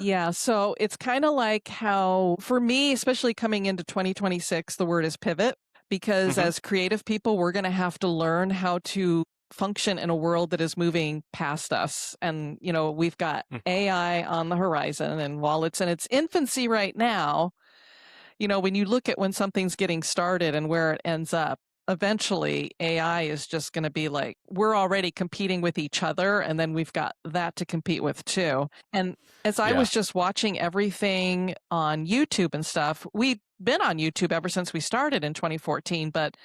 Yeah, so it's kind of like how, for me, especially coming into 2026, the word is pivot, because Mhm. as creative people, we're going to have to learn how to function in a world that is moving past us. And, we've got Mm. AI on the horizon, and while it's in its infancy right now, when you look at when something's getting started and where it ends up, eventually AI is just going to be like, we're already competing with each other, and then we've got that to compete with too. And as I Yeah. was just watching everything on YouTube and stuff, we've been on YouTube ever since we started in 2014, but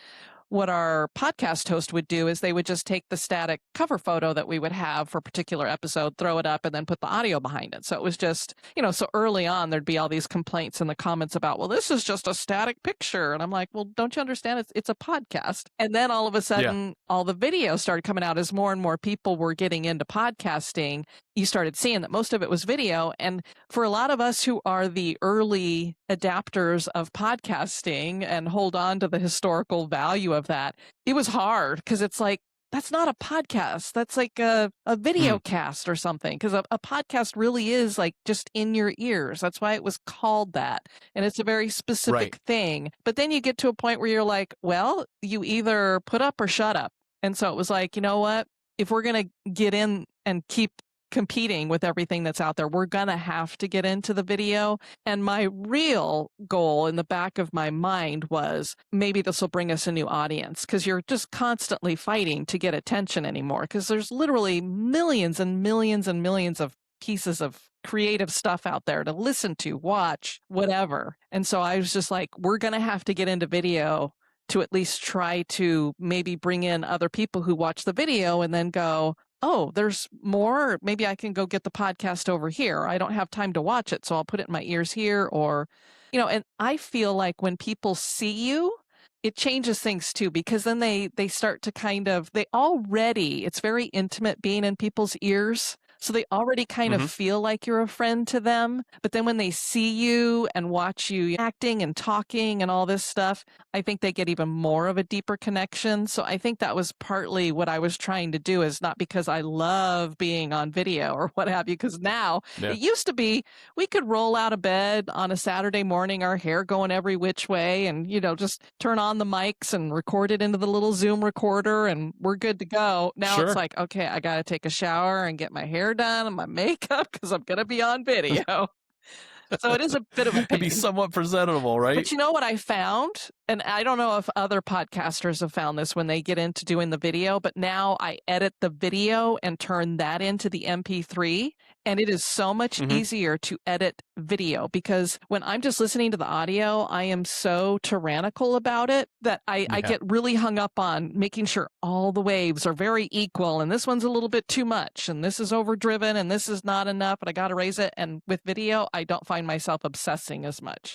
what our podcast host would do is they would just take the static cover photo that we would have for a particular episode, throw it up, and then put the audio behind it. So it was just, so early on, there'd be all these complaints in the comments about, well, this is just a static picture. And I'm like, well, don't you understand? It's a podcast. And then all of a Yeah. sudden, all the videos started coming out as more and more people were getting into podcasting. You started seeing that most of it was video. And for a lot of us who are the early adapters of podcasting and hold on to the historical value of that, it was hard because it's like, that's not a podcast. That's like a video cast or something, because a podcast really is like just in your ears. That's why it was called that. And it's a very specific thing. But then you get to a point where you're like, well, you either put up or shut up. And so it was like, you know what? If we're going to get in and keep competing with everything that's out there, we're going to have to get into the video. And my real goal in the back of my mind was maybe this will bring us a new audience, because you're just constantly fighting to get attention anymore, because there's literally millions and millions and millions of pieces of creative stuff out there to listen to, watch, whatever. And so I was just like, we're going to have to get into video to at least try to maybe bring in other people who watch the video and then go, oh, there's more. Maybe I can go get the podcast over here. I don't have time to watch it, so I'll put it in my ears here. Or, and I feel like when people see you, it changes things too, because then they start to it's very intimate being in people's ears. So they already kind of feel like you're a friend to them. But then when they see you and watch you acting and talking and all this stuff, I think they get even more of a deeper connection. So I think that was partly what I was trying to do, is not because I love being on video or what have you, because now it used to be we could roll out of bed on a Saturday morning, our hair going every which way, and, just turn on the mics and record it into the little Zoom recorder and we're good to go. Now it's like, okay, I got to take a shower and get my hair done and my makeup because I'm going to be on video. So it is a bit of a pain. To be somewhat presentable, right? But you know what I found? And I don't know if other podcasters have found this when they get into doing the video, but now I edit the video and turn that into the MP3. And it is so much easier to edit video, because when I'm just listening to the audio, I am so tyrannical about it that I get really hung up on making sure all the waves are very equal. And this one's a little bit too much, and this is overdriven, and this is not enough, and I got to raise it. And with video, I don't find myself obsessing as much.